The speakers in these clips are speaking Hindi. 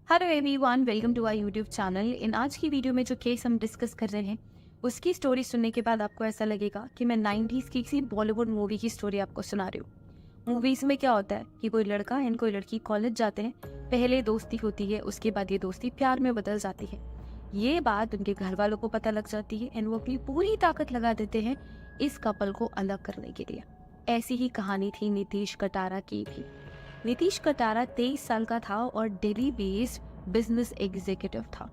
Hello everyone, welcome to our YouTube channel. इन आज की वीडियो में जो केस हम डिस्कस कर रहे हैं उसकी स्टोरी सुनने के बाद आपको ऐसा लगेगा कि मैं 90s की किसी बॉलीवुड मूवी की स्टोरी आपको सुना रही हूँ। मूवीज में क्या होता है कि कोई लड़का एंड कोई लड़की कॉलेज जाते हैं, पहले दोस्ती होती है, उसके बाद ये दोस्ती प्यार में बदल जाती है। ये बात उनके घर वालों को पता लग जाती है एंड वो अपनी पूरी ताकत लगा देते हैं इस कपल को अलग करने के लिए। ऐसी ही कहानी थी नीतीश कटारा की भी। नीतीश कटारा 23 साल का था और दिल्ली बेस्ड बिजनेस एग्जीक्यूटिव था।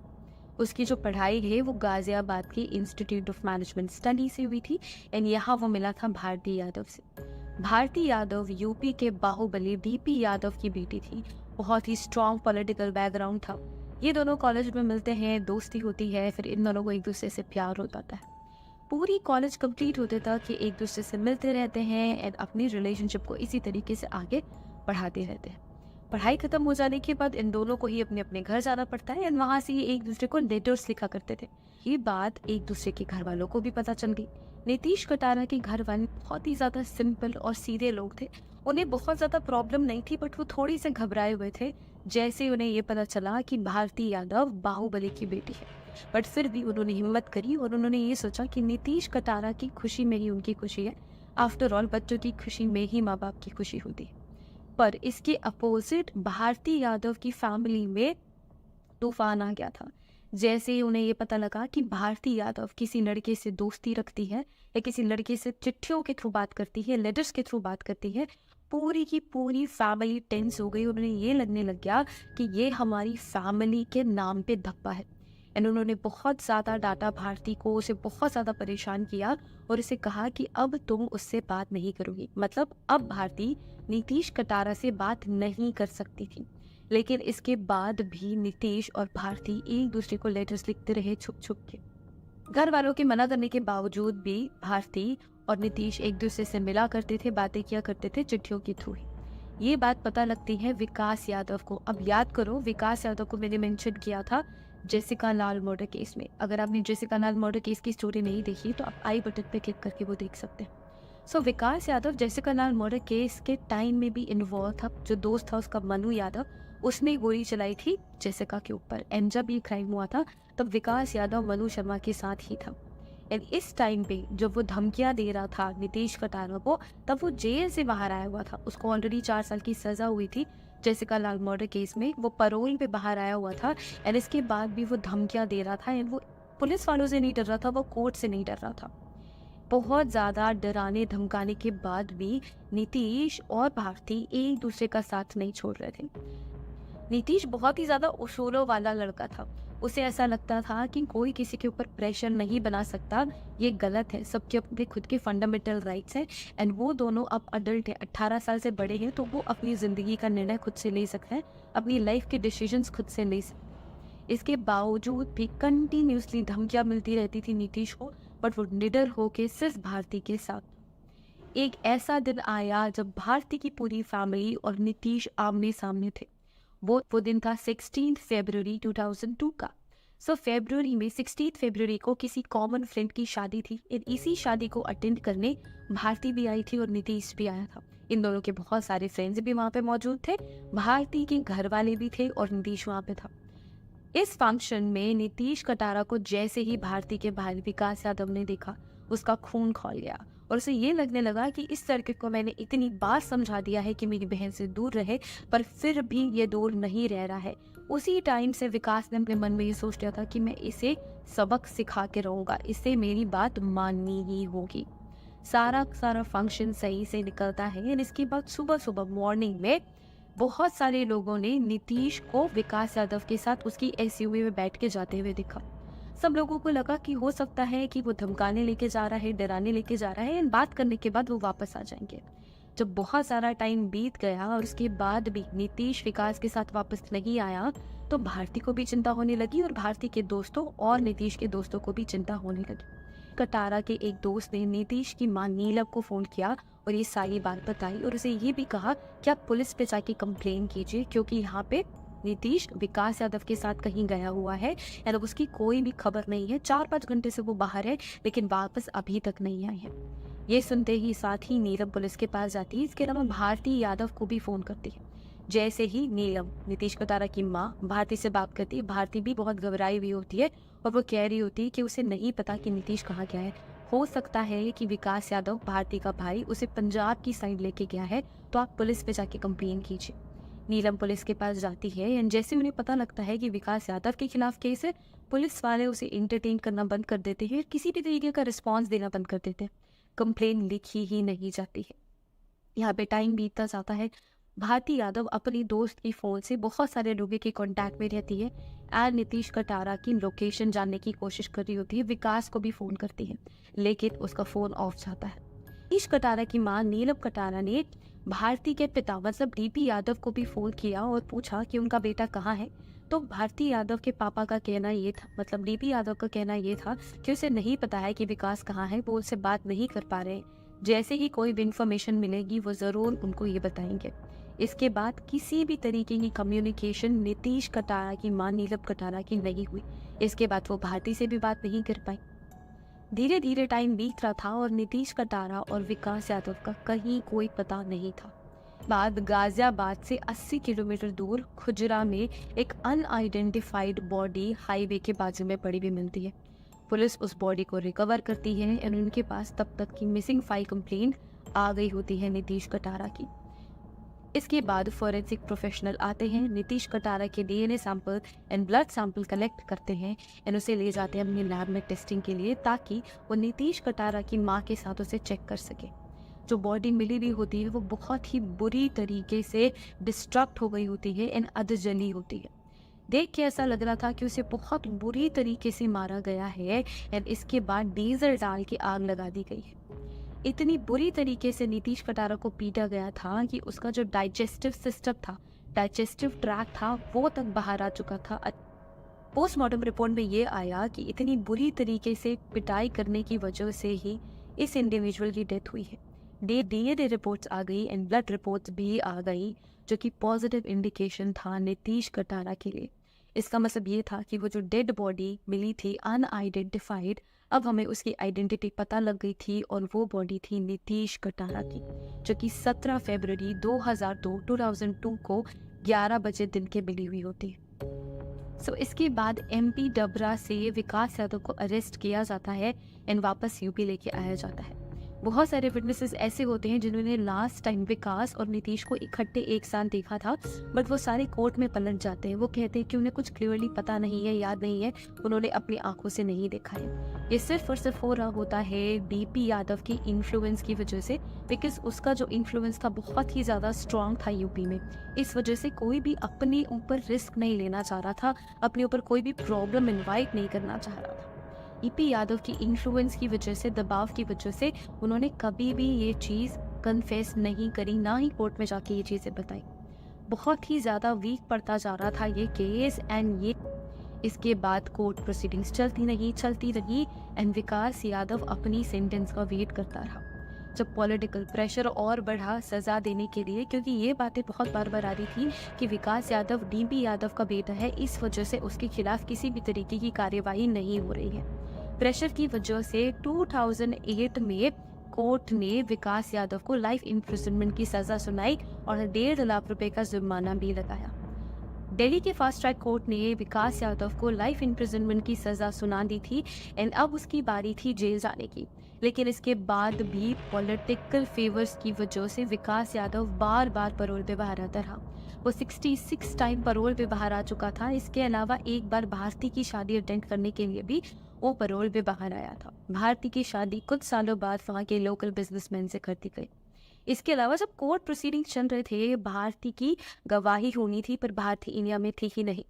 उसकी जो पढ़ाई है वो गाजियाबाद के इंस्टीट्यूट ऑफ मैनेजमेंट स्टडी से हुई थी एंड यहाँ वो मिला था भारती यादव से। भारती यादव यूपी के बाहुबली डीपी यादव की बेटी थी। बहुत ही स्ट्रॉन्ग पॉलिटिकल बैकग्राउंड था। ये दोनों कॉलेज में मिलते हैं, दोस्ती होती है, फिर इन दोनों को एक दूसरे से प्यार हो जाता है। पूरी कॉलेज कंप्लीट होते तक ये एक दूसरे से मिलते रहते हैं एंड अपनी रिलेशनशिप को इसी तरीके से आगे बढ़ाते रहते हैं। पढ़ाई खत्म हो जाने के बाद इन दोनों को ही अपने अपने घर जाना पड़ता है एंड वहाँ से ये एक दूसरे को लेटर्स लिखा करते थे। ये बात एक दूसरे के घर वालों को भी पता चल गई। नीतीश कटारा के घर वाले बहुत ही ज्यादा सिंपल और सीधे लोग थे। उन्हें बहुत ज्यादा प्रॉब्लम नहीं थी, बट वो थोड़ी से घबराए हुए थे जैसे उन्हें ये पता चला कि भारती यादव बाहुबली की बेटी है। बट फिर भी उन्होंने हिम्मत करी और उन्होंने ये सोचा कि नीतीश कटारा की खुशी में ही उनकी खुशी है। आफ्टर ऑल बच्चों की खुशी में ही माँ बाप की खुशी होती है। पर इसके अपोजिट भारती यादव की फैमिली में तूफान आ गया था। जैसे ही उन्हें ये पता लगा कि भारती यादव किसी लड़के से दोस्ती रखती है या किसी लड़के से चिट्ठियों के थ्रू बात करती है, लेटर्स के थ्रू बात करती है, पूरी की पूरी फैमिली टेंस हो गई। उन्हें ये लगने लग गया कि ये हमारी फैमिली के नाम पे धब्बा है एंड उन्होंने बहुत ज़्यादा डांटा भारती को, उसे बहुत ज़्यादा परेशान किया और उसे कहा कि अब तुम उससे बात नहीं करोगी। मतलब अब भारती नीतीश कटारा से बात नहीं कर सकती थी। लेकिन इसके बाद भी नीतीश और भारती एक दूसरे को लेटर्स लिखते रहे छुप छुप के। घर वालों के मना करने के बावजूद भी भारती और नीतीश एक दूसरे से मिला करते थे, बातें किया करते थे चिट्ठियों के थ्रू ही। ये बात पता लगती है विकास यादव को। अब याद करो, विकास यादव को मैंने मेंशन किया था जेसिका लाल मर्डर केस में। अगर आपने जेसिका लाल मर्डर केस की स्टोरी नहीं देखी तो आप आई बटन पे क्लिक करके वो देख सकते हैं। सो विकास यादव जेसिका लाल मर्डर केस के टाइम में भी इन्वॉल्व था। जो दोस्त था उसका मनु यादव, उसने गोली चलाई थी जेसिका के ऊपर एंड जब ये क्राइम हुआ था तब विकास यादव मनु शर्मा के साथ ही था। एंड इस टाइम पे जब वो धमकियां दे रहा था नीतीश कटारा को, तब वो जेल से बाहर आया हुआ था। उसको ऑलरेडी 4 साल की सजा हुई थी जेसिका लाल मर्डर केस में। वो पैरोल पे बाहर आया हुआ था एंड इसके बाद भी वो धमकियां दे रहा था एंड वो पुलिस वालों से नहीं डर रहा था, वो कोर्ट से नहीं डर रहा था। बहुत ज़्यादा डराने धमकाने के बाद भी नीतीश और भारती एक दूसरे का साथ नहीं छोड़ रहे थे। नीतीश बहुत ही ज़्यादा उसूलों वाला लड़का था। उसे ऐसा लगता था कि कोई किसी के ऊपर प्रेशर नहीं बना सकता, ये गलत है, सबके अपने खुद के फंडामेंटल राइट्स हैं एंड वो दोनों अब अडल्ट हैं, 18 साल से बड़े हैं, तो वो अपनी ज़िंदगी का निर्णय खुद से ले सकते हैं, अपनी लाइफ के डिसीजंस खुद से ले सकते हैं। इसके बावजूद भी कंटिन्यूसली धमकियाँ मिलती रहती थी नीतीश को, बट वो निडर होके सिर्फ भारती के साथ। एक ऐसा दिन आया जब भारती की पूरी फैमिली और नीतीश आमने सामने थे। वो दिन था 16 फरवरी 2002 का। फरवरी में 16 फरवरी को किसी कॉमन फ्रेंड की शादी थी। इसी शादी को अटेंड करने भारती भी आई थी और नीतीश भी आया था। इन दोनों के बहुत सारे फ्रेंड्स भी वहाँ पे मौजूद थे। भारती के घर वाले भी थे और नीतीश वहाँ पे था। इस फंक्शन में नीतीश कटारा को जैसे ही भारती के भाई विकास यादव ने देखा, उसका खून खौल गया और उसे ये लगने लगा कि इस लड़के को मैंने इतनी बार समझा दिया है कि मेरी बहन से दूर रहे, पर फिर भी ये दूर नहीं रह रहा है। उसी टाइम से विकास ने अपने मन में ये सोच लिया था कि मैं इसे सबक सिखा के रहूँगा, इससे मेरी बात माननी ही होगी। सारा फंक्शन सही से निकलता है और इसके बाद सुबह सुबह मॉर्निंग में बहुत सारे लोगों ने नीतीश को विकास यादव के साथ उसकी एसयूवी में बैठ के जाते हुए देखा। सब लोगों को लगा कि हो सकता है कि वो धमकाने लेके जा रहा है, डराने लेके जा रहा है एंड बात करने के बाद वो वापस आ जाएंगे। जब बहुत सारा टाइम बीत गया और उसके बाद भी नीतीश विकास के साथ वापस नहीं आया, तो भारती को भी चिंता होने लगी और भारती के दोस्तों और नीतीश के दोस्तों को भी चिंता होने लगी। कटारा के एक दोस्त ने नीतीश की मां नीलम को फोन किया और ये सारी बात बताई और उसे ये भी कहा कि आप पुलिस पे जाके कंप्लेन कीजिए, क्योंकि यहाँ पे नीतीश विकास यादव के साथ कहीं गया हुआ है और उसकी कोई भी खबर नहीं है। 4-5 घंटे से वो बाहर है लेकिन वापस अभी तक नहीं आई है। ये सुनते ही साथ ही नीलम पुलिस के पास जाती है। इसके अलावा भारती यादव को भी फोन करती है। जैसे ही नीलम, नीतीश कटारा की माँ, भारती से बात करती है, भारती भी बहुत घबराई हुई होती है और वो कह रही होती है कि उसे नहीं पता कि नीतीश कहाँ गया है। हो सकता है कि विकास यादव, भारती का भाई, उसे पंजाब की साइड लेके गया है, तो आप पुलिस पे जाके कंप्लेन कीजिए। नीलम पुलिस के पास जाती है एंड जैसे उन्हें पता लगता है कि विकास यादव के खिलाफ केस है, पुलिस वाले उसे इंटरटेन करना बंद कर देते हैं, किसी भी तरीके का रिस्पॉन्स देना बंद कर देते हैं। कंप्लेन लिखी ही नहीं जाती है। यहाँ पे टाइम बीतता जाता है। भारती यादव अपनी दोस्त की फ़ोन से बहुत सारे लोगों के कांटेक्ट में रहती है एंड नीतीश कटारा की लोकेशन जानने की कोशिश कर रही होती है। विकास को भी फ़ोन करती है, लेकिन उसका फ़ोन ऑफ जाता है। नीतीश कटारा की मां नीलम कटारा ने भारती के पिता मतलब डीपी यादव को भी फ़ोन किया और पूछा कि उनका बेटा कहाँ है। तो भारती यादव के पापा का कहना ये था, मतलब डीपी यादव का कहना ये था कि उसे नहीं पता है कि विकास कहाँ है, वो उससे बात नहीं कर पा रहे। जैसे ही कोई भी इंफॉर्मेशन मिलेगी वो ज़रूर उनको ये बताएंगे। इसके बाद किसी भी तरीके की कम्युनिकेशन नीतीश कटारा की मां नीलम कटारा की नहीं हुई। इसके बाद वो भारती से भी बात नहीं कर पाई। धीरे धीरे टाइम बीत रहा था और नीतीश कटारा और विकास यादव का कहीं कोई पता नहीं था। बाद गाजियाबाद से 80 किलोमीटर दूर खुजरा में एक अनआइडेंटिफाइड बॉडी हाईवे के बाजू में पड़ी हुई मिलती है। पुलिस उस बॉडी को रिकवर करती है और उनके पास तब तक की मिसिंग फाइल कंप्लेंट आ गई होती है नीतीश कटारा की। इसके बाद फॉरेंसिक प्रोफेशनल आते हैं, नीतीश कटारा के DNA sample and blood sample collect करते हैं एंड उसे ले जाते हैं अपनी लैब में टेस्टिंग के लिए, ताकि वो नीतीश कटारा की माँ के साथ उसे चेक कर सके। जो बॉडी मिली हुई होती है वो बहुत ही बुरी तरीके से डिस्ट्रक्ट हो गई होती है एंड अधजली होती है। देख के ऐसा लग रहा था कि उसे बहुत बुरी तरीके से मारा गया है एंड इसके बाद डीजल डाल के आग लगा दी गई है। इतनी बुरी तरीके से नीतीश कटारा को पीटा गया था कि उसका जो डाइजेस्टिव सिस्टम था, डाइजेस्टिव ट्रैक था, वो तक बाहर आ चुका था। पोस्टमार्टम रिपोर्ट में ये आया कि इतनी बुरी तरीके से पिटाई करने की वजह से ही इस इंडिविजुअल की डेथ हुई है। डीएनए रिपोर्ट्स आ गई एंड ब्लड रिपोर्ट्स भी आ गई, जो कि पॉजिटिव इंडिकेशन था नीतीश कटारा के लिए। इसका मतलब ये था कि वो जो डेड बॉडी मिली थी अनआइडेंटिफाइड, अब हमें उसकी आइडेंटिटी पता लग गई थी और वो बॉडी थी नीतीश कटारा की, जो कि 17 फरवरी 2002 को 11 बजे दिन के मिली हुई होती है। इसके बाद एमपी डबरा से विकास यादव को अरेस्ट किया जाता है एंड वापस यूपी लेके आया जाता है। बहुत सारे विटनेसेस ऐसे होते हैं जिन्होंने लास्ट टाइम विकास और नीतीश को इकट्ठे एक साथ देखा था, बट वो सारे कोर्ट में पलट जाते हैं। वो कहते हैं कि उन्हें कुछ क्लियरली पता नहीं है, याद नहीं है, उन्होंने अपनी आंखों से नहीं देखा है। ये सिर्फ और सिर्फ हो रहा होता है डीपी यादव की इन्फ्लुएंस की वजह से, बिकॉज उसका जो इन्फ्लुएंस था बहुत ही ज़्यादा स्ट्रॉन्ग था यूपी में। इस वजह से कोई भी अपने ऊपर रिस्क नहीं लेना चाह रहा था, अपने ऊपर कोई भी प्रॉब्लम इन्वाइट नहीं करना चाह रहा था। ईपी यादव की इन्फ्लुएंस की वजह से, दबाव की वजह से उन्होंने कभी भी ये चीज़ कन्फेस नहीं करी, ना ही कोर्ट में जाके ये चीज़ें बताई। बहुत ही ज़्यादा वीक पड़ता जा रहा था ये केस एंड ये इसके बाद कोर्ट प्रोसीडिंग्स चलती रही एंड विकास यादव अपनी सेंटेंस का वेट करता रहा। जब पॉलिटिकल प्रेशर और बढ़ा सज़ा देने के लिए, क्योंकि ये बातें बहुत बार आ रही थी कि विकास यादव डीपी यादव का बेटा है, इस वजह से उसके खिलाफ किसी भी तरीके की कार्यवाही नहीं हो रही है। प्रेशर की वजह से 2008 में कोर्ट ने विकास यादव को लाइफ इम्प्रिजनमेंट की सजा सुनाई और 1.5 लाख रुपए का जुर्माना भी लगाया। दिल्ली के फास्ट ट्रैक कोर्ट ने विकास यादव को लाइफ इम्प्रिजनमेंट की सजा सुना दी थी एंड अब उसकी बारी थी जेल जाने की। लेकिन इसके बाद भी पॉलिटिकल फेवर्स की वजह से विकास यादव बार बार पैरोल पे बाहर आता रहा। वो 66 टाइम पैरोल पे बाहर आ चुका था। इसके अलावा एक बार भारती की शादी अटेंड करने के लिए भी वो पैरोल पे बाहर आया था। भारती की शादी कुछ सालों बाद वहाँ के लोकल बिजनेसमैन से कर दी गई। इसके अलावा जब कोर्ट प्रोसीडिंग चल रहे थे, भारती की गवाही होनी थी, पर भारती इंडिया में थी ही नहीं।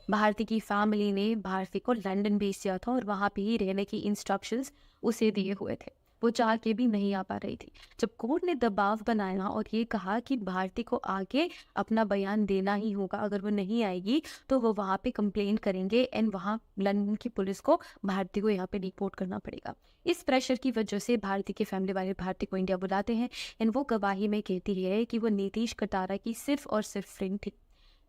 भारती की फैमिली ने भारती को लंदन भेज दिया था और वहाँ पे ही रहने की इंस्ट्रक्शंस उसे दिए हुए थे। वो चाह के भी नहीं आ पा रही थी। जब कोर्ट ने दबाव बनाया और ये कहा कि भारती को आगे अपना बयान देना ही होगा, अगर वो नहीं आएगी तो वो वहाँ पे कंप्लेन करेंगे एंड वहाँ लंदन की पुलिस को भारती को यहाँ पे रिपोर्ट करना पड़ेगा। इस प्रेशर की वजह से भारती के फैमिली वाले भारती को इंडिया बुलाते हैं एंड वो गवाही में कहती है कि वो नीतीश कटारा की सिर्फ और सिर्फ फ्रेंड थी।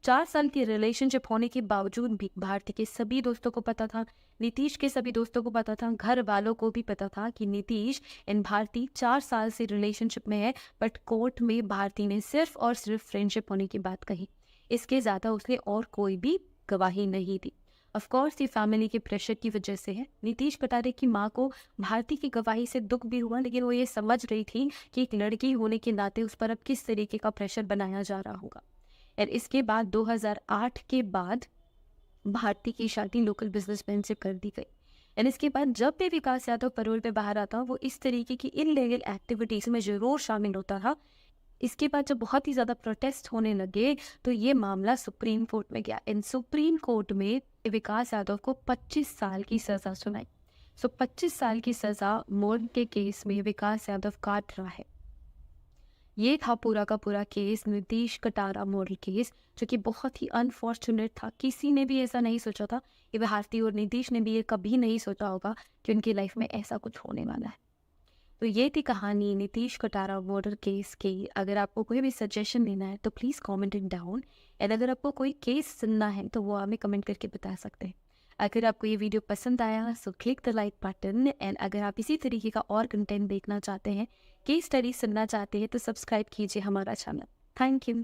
4 साल की रिलेशनशिप होने के बावजूद भी भारती के सभी दोस्तों को पता था, नीतीश के सभी दोस्तों को पता था, घर वालों को भी पता था कि नीतीश एंड भारती 4 साल से रिलेशनशिप में है। बट कोर्ट में भारती ने सिर्फ और सिर्फ फ्रेंडशिप होने की बात कही, इसके ज़्यादा उसने और कोई भी गवाही नहीं दी। ऑफ कोर्स ये फैमिली के प्रेशर की वजह से है। नीतीश कटारे की माँ को भारती की गवाही से दुख भी हुआ, लेकिन वो ये समझ रही थी कि एक लड़की होने के नाते उस पर अब किस तरीके का प्रेशर बनाया जा रहा होगा। और इसके बाद 2008 के बाद भारती की शादी लोकल बिजनेसमैन से कर दी गई। एंड इसके बाद जब भी विकास यादव पैरोल पे बाहर आता, वो इस तरीके की इनलीगल एक्टिविटीज़ में ज़रूर शामिल होता था। इसके बाद जब बहुत ही ज़्यादा प्रोटेस्ट होने लगे तो ये मामला सुप्रीम कोर्ट में गया। इन सुप्रीम कोर्ट में विकास यादव को 25 साल की सज़ा सुनाई। 25 साल की सज़ा मोर्ग के केस में विकास यादव काट रहा है। ये था पूरा का पूरा case, Nitish Katara model case, जो कि बहुत ही अनफॉर्चुनेट था। किसी ने भी ऐसा नहीं सोचा था, ये भारती और नीतीश ने भी ये कभी नहीं सोचा होगा कि उनकी लाइफ में ऐसा कुछ होने वाला है। तो ये थी कहानी नीतीश कटारा मर्डर केस की। अगर आपको कोई भी सजेशन देना है तो please comment it down, and अगर आपको कोई केस सुनना है तो वो हमें कमेंट करके बता सकते हैं। अगर आपको ये वीडियो पसंद आया so click the like button, and अगर आप इसी तरीके का और कंटेंट देखना चाहते हैं, केस स्टडी सुनना चाहते हैं, तो सब्सक्राइब कीजिए हमारा चैनल। Thank you.